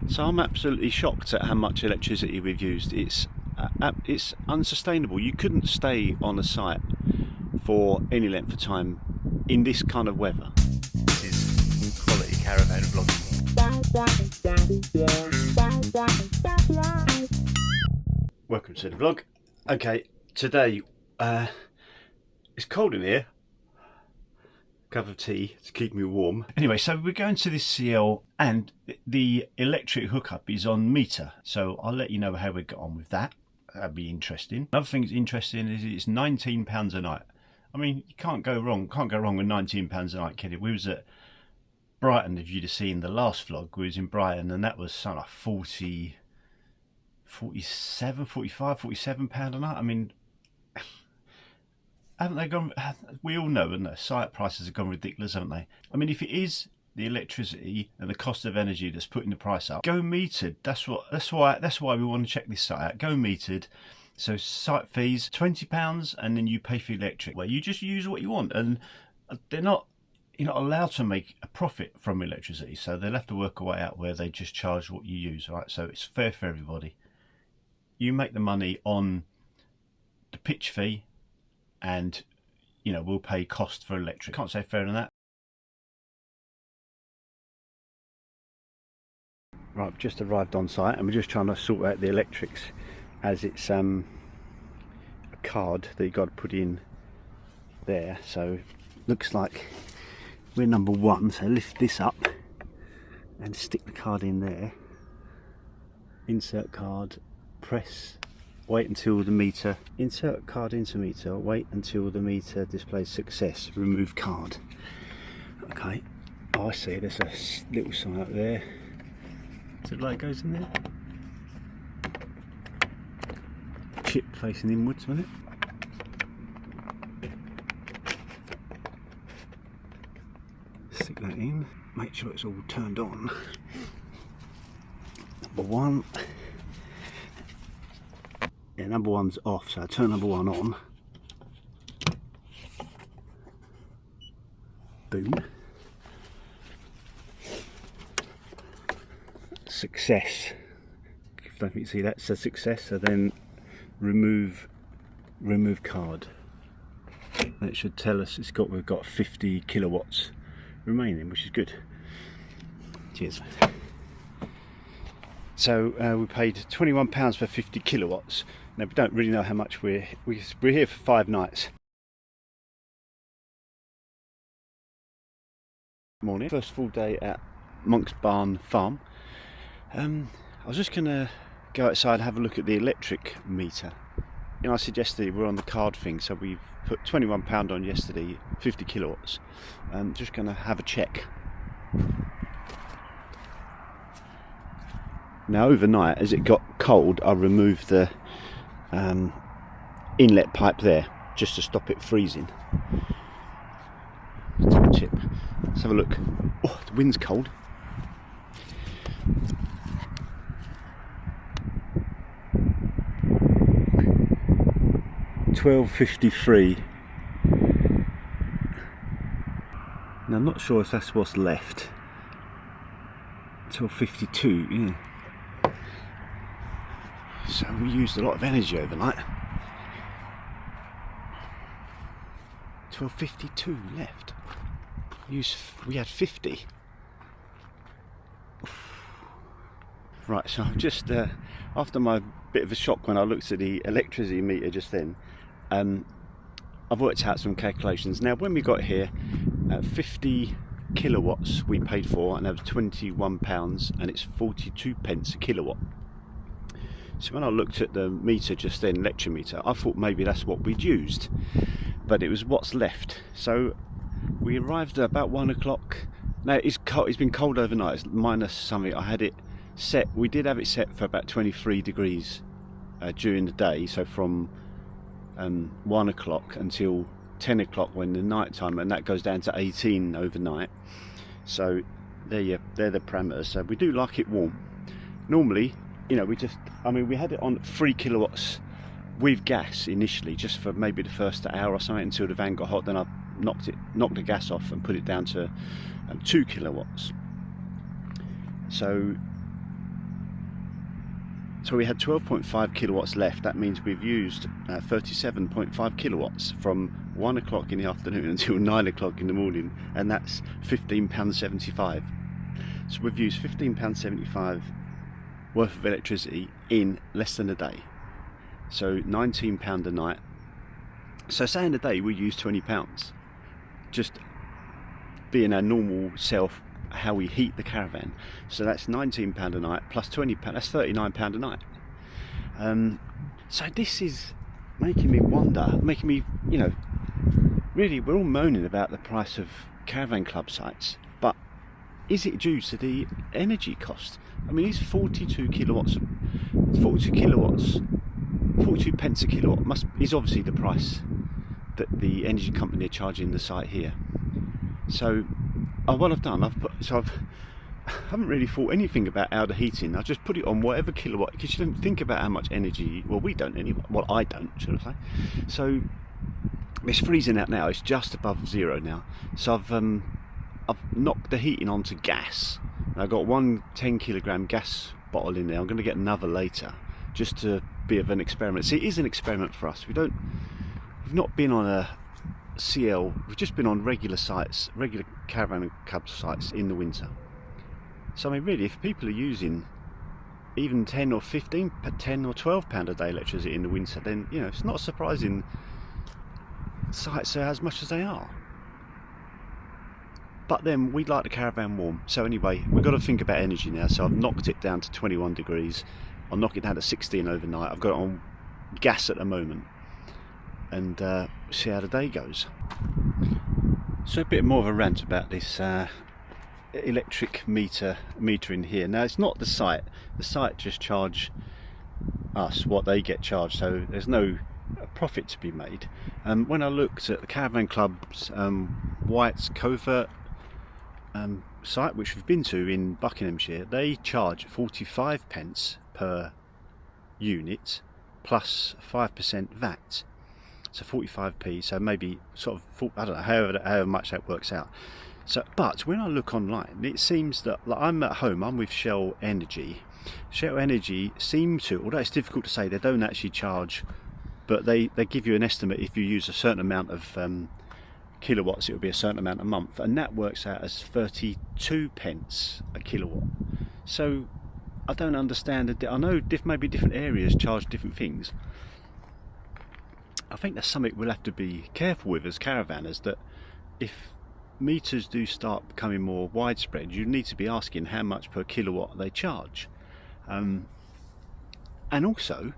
So I'm absolutely shocked at how much electricity we've used. It's unsustainable. You couldn't stay on a site for any length of time in this kind of weather. This is quality caravan vlogging. Welcome to the vlog. Okay, today it's cold in here. Cup of tea to keep me warm. Anyway, so we're going to this CL and the electric hookup is on meter. So I'll let you know how we got on with that. That'd be interesting. Another thing that's interesting is it's £19 a night. I mean, you can't go wrong. Can't go wrong with £19 a night, kid. We was at Brighton, if you'd have seen the last vlog, we was in Brighton, and that was something like 47 pound a night. I mean, haven't they gone? We all know, and the site prices have gone ridiculous, haven't they? I mean, if it is the electricity and the cost of energy that's putting the price up, go metered. That's why we want to check this site out. Go metered. So site fees £20, and then you pay for electric. Where you just use what you want, and you're not allowed to make a profit from electricity. So they'll have to work a way out where they just charge what you use. Right? So it's fair for everybody. You make the money on the pitch fee, and we'll pay cost for electric. Can't say fairer than that. Right, I've just arrived on site and we're just trying to sort out the electrics, as it's a card that you've got to put in there. So looks like we're number 1, so lift this up and stick the card in there. Insert card, press, wait until the meter, insert card into meter, wait until the meter displays success, remove card. Okay, oh, I see, there's a little sign up there. So the light goes in there. Chip facing inwards with it. Stick that in, make sure it's all turned on. Number 1. Yeah, number 1's off, so I turn number 1 on. Boom. Success. I don't think you see that, so success. So then remove card. That should tell us we've got 50 kilowatts remaining, which is good. Cheers. So we paid £21 for 50 kilowatts. Now we don't really know how much we're here for 5 nights. Morning, first full day at Monk's Barn Farm. I was just gonna go outside and have a look at the electric meter. I suggested we're on the card thing, so we put £21 on yesterday, 50 kilowatts. Just gonna have a check. Now overnight, as it got cold, I removed the inlet pipe there just to stop it freezing. Top tip. Let's have a look. Oh, the wind's cold. £12.53. Now I'm not sure if that's what's left. £12.52, yeah. So we used a lot of energy overnight. £12.52 left. We had 50. Right, so I've just after my bit of a shock when I looked at the electricity meter just then, I've worked out some calculations. Now when we got here, 50 kilowatts we paid for, and that was £21, and it's 42 pence a kilowatt. So when I looked at the meter just then, electric meter, I thought maybe that's what we'd used, but it was what's left. So we arrived at about 1 o'clock. Now it's cold, it's been cold overnight, it's minus something. I had it set, we did have it set for about 23 degrees during the day, so from 1 o'clock until 10 o'clock when the night time, and that goes down to 18 overnight. So they're the parameters. So we do like it warm. Normally, we we had it on 3 kilowatts with gas initially, just for maybe the first hour or something until the van got hot. Then I knocked the gas off and put it down to 2 kilowatts. So So we had 12.5 kilowatts left. That means we've used 37.5 kilowatts from 1 o'clock in the afternoon until 9 o'clock in the morning, and that's £15.75. So we've used £15.75 worth of electricity in less than a day. So £19 a night. So say in a day we use £20, just being our normal self, how we heat the caravan. So that's £19 a night plus £20, that's £39 a night. So this is making me wonder, making me, you know, really, we're all moaning about the price of caravan club sites, but is it due to the energy cost? I mean, it's 42 kilowatts, 42 pence a kilowatt is obviously the price that the energy company are charging the site here. So what I've done, I haven't really thought anything about outer heating. I just put it on whatever kilowatt, because you don't think about how much energy, well, we don't anyway, well, I don't, should I say. So it's freezing out now, it's just above zero now. So I've knocked the heating onto gas. I've got one 10 kilogram gas bottle in there. I'm going to get another later, just to be of an experiment. See, it is an experiment for us. We've not been on a CL, we've just been on regular sites, regular caravan and cub sites in the winter. So I mean, really, if people are using even 10 or 15, 10 or 12 pound a day electricity in the winter, then, you know, it's not surprising sites are as much as they are. But then we'd like the caravan warm. So anyway, we've got to think about energy now. So I've knocked it down to 21 degrees. I'll knock it down to 16 overnight. I've got it on gas at the moment, and see how the day goes. So a bit more of a rant about this electric metering here. Now, it's not the site. The site just charge us what they get charged, so there's no profit to be made. When I looked at the Caravan Club's White's Covert site, which we've been to in Buckinghamshire, they charge 45 pence per unit plus 5% VAT. So 45p, so maybe sort of, I don't know, however much that works out. So, but when I look online, it seems that, like, I'm at home, I'm with Shell Energy. Shell Energy seem to, although it's difficult to say, they don't actually charge, but they give you an estimate. If you use a certain amount of kilowatts, it will be a certain amount a month, and that works out as 32 pence a kilowatt. So I don't understand it. I know maybe different areas charge different things. I think that's something we'll have to be careful with as caravanners, that if meters do start becoming more widespread, you need to be asking how much per kilowatt they charge. And also,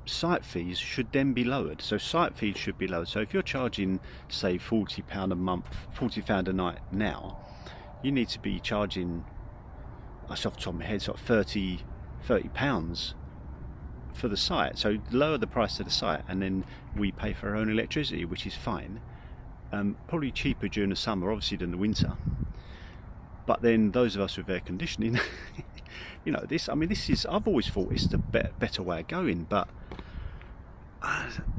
site fees should then be lowered. So site fees should be lowered. So if you're charging, say, £40 a month, £40 a night now, you need to be charging, off the top of my head, sort of £30 for the site. So lower the price of the site, and then we pay for our own electricity, which is fine. Probably cheaper during the summer, obviously, than the winter. But then those of us with air conditioning, you know, this is, I've always thought it's the better way of going. But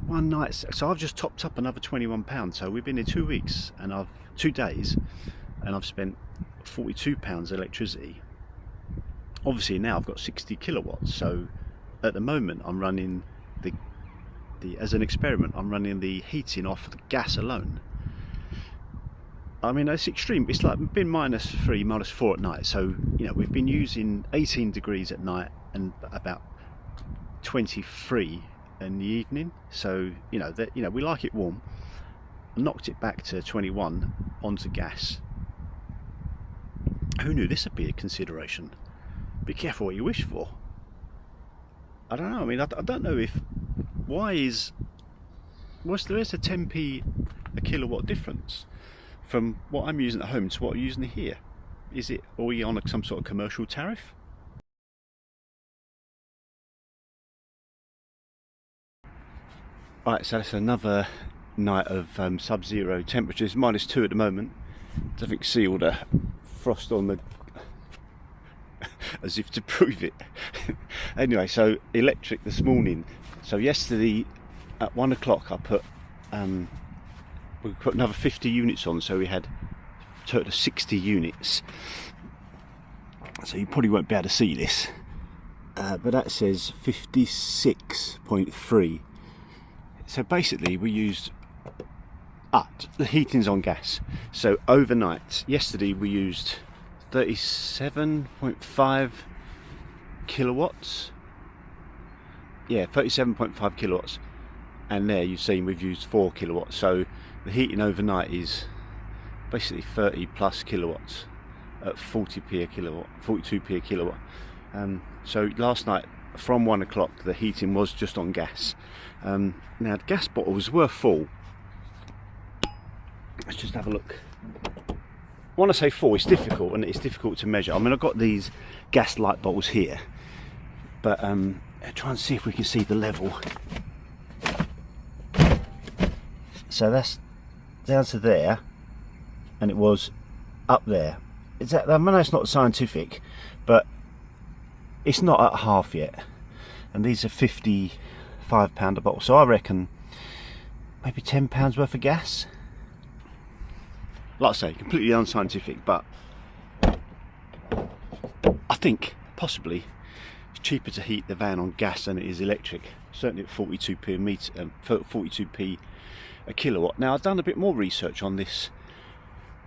one night, so I've just topped up another £21. So we've been here 2 weeks, and 2 days, and I've spent £42 electricity. Obviously now I've got 60 kilowatts. So at the moment I'm running as an experiment, I'm running the heating off the gas alone. I mean, it's extreme. It's like been -3, -4 at night. So, you know, we've been using 18 degrees at night and about 23 in the evening. So, you know, we like it warm. I knocked it back to 21 onto gas. Who knew this would be a consideration? Be careful what you wish for. I don't know. I mean, I don't know if there is a 10p a kilowatt difference from what I'm using at home to what I'm using here. Are we on some sort of commercial tariff? Right, so that's another night of sub-zero temperatures, -2 at the moment. I think see all the frost on the as if to prove it. Anyway, so electric this morning. So yesterday at 1 o'clock I put we put another 50 units on, so we had a total of 60 units. So you probably won't be able to see this, but that says 56.3. So basically we used the heating's on gas, so overnight yesterday we used 37.5 kilowatts. Yeah, 37.5 kilowatts, and there you've seen we've used 4 kilowatts, so the heating overnight is basically 30 plus kilowatts at 40p a kilowatt, 42p a kilowatt. So last night from 1 o'clock the heating was just on gas. Now the gas bottles were full. Let's just have a look. When I say full, it's difficult, and it's difficult to measure. I mean, I've got these gas light bottles here, but try and see if we can see the level. So that's down to there, and it was up there. Is that, I mean, it's not scientific, but it's not at half yet. And these are £55 a bottle, so I reckon maybe £10 worth of gas. Like I say, completely unscientific, but I think possibly it's cheaper to heat the van on gas than it is electric. Certainly at 42p a meter, 42p a kilowatt. Now I've done a bit more research on this,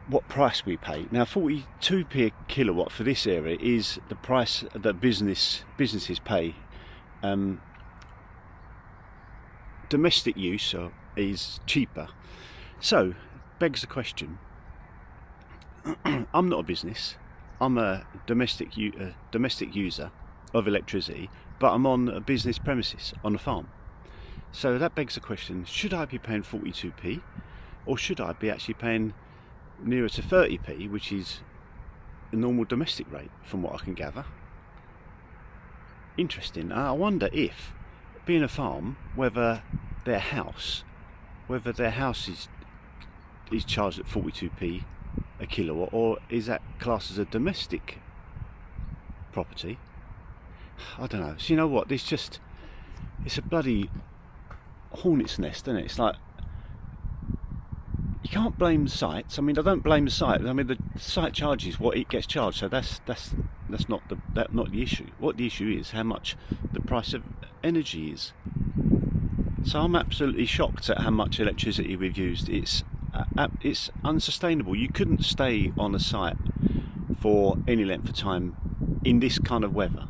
what price we pay. Now 42p a kilowatt for this area is the price that businesses pay. Domestic use is cheaper. So begs the question. I'm not a business. I'm a domestic user of electricity, but I'm on a business premises on a farm. So that begs the question: should I be paying 42p, or should I be actually paying nearer to 30p, which is a normal domestic rate, from what I can gather? Interesting. I wonder if, being a farm, whether their house is charged at 42p a kilowatt, or is that classed as a domestic property? I don't know. So you know what, it's a bloody hornet's nest, isn't it? It's like, you can't blame the sites. I mean, I don't blame the site. I mean, the site charges what it gets charged, so that's not the issue. What the issue is, how much the price of energy is. So I'm absolutely shocked at how much electricity we've used. It's unsustainable. You couldn't stay on a site for any length of time in this kind of weather.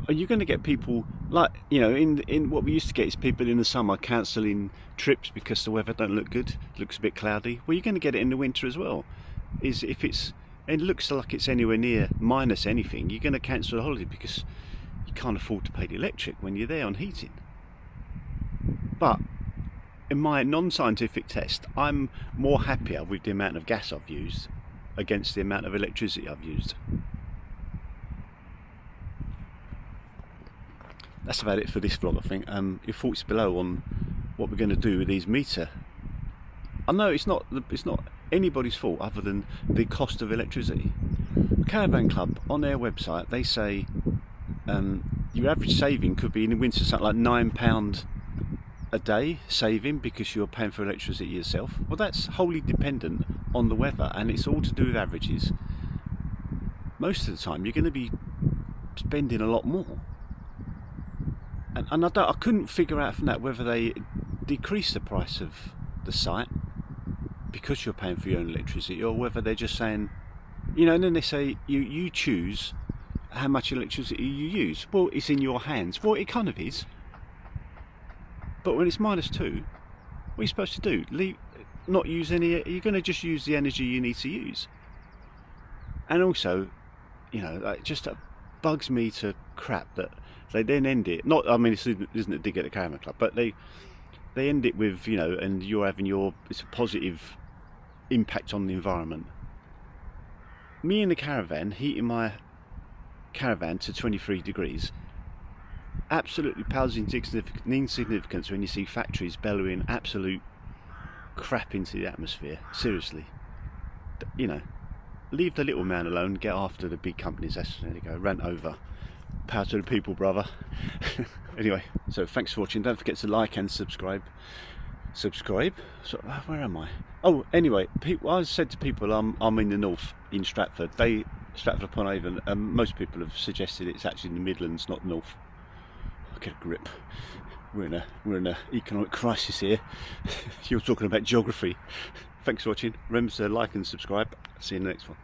Are you going to get people, like, you know, in what we used to get is people in the summer cancelling trips because the weather don't look good, looks a bit cloudy? Well, you're going to get it in the winter as well. It looks like it's anywhere near minus anything, you're going to cancel a holiday because you can't afford to pay the electric when you're there on heating. But in my non-scientific test, I'm more happier with the amount of gas I've used against the amount of electricity I've used. That's about it for this vlog, I think. Your thoughts below on what we're going to do with these meter. I know it's not anybody's fault other than the cost of electricity. Caravan Club, on their website, they say your average saving could be in the winter something like £9 a day saving because you're paying for electricity yourself. Well, that's wholly dependent on the weather, and it's all to do with averages. Most of the time you're going to be spending a lot more, and I couldn't figure out from that whether they decrease the price of the site because you're paying for your own electricity, or whether they're just saying, you know, and then they say you choose how much electricity you use. Well, it's in your hands. Well, it kind of is. But when it's -2, what are you supposed to do? Not use any? You're going to just use the energy you need to use. And also, you know, it just bugs me to crap that they then end it. Not, I mean, this isn't a dig at the Caravan Club, but they end it with, you know, and you're having it's a positive impact on the environment. Me in the caravan, heating my caravan to 23 degrees. Absolutely pales insignificance when you see factories bellowing absolute crap into the atmosphere. Seriously, you know, leave the little man alone, get after the big companies. There you go, rant over. Power to the people, brother. Anyway, so thanks for watching. Don't forget to like and subscribe. So where am I? Oh, anyway, I said to people I'm in the north in Stratford. Stratford-upon-Avon. Most people have suggested it's actually in the Midlands, not north. Get a grip. We're in a economic crisis here. You're talking about geography. Thanks for watching. Remember to like and subscribe. See you in the next one.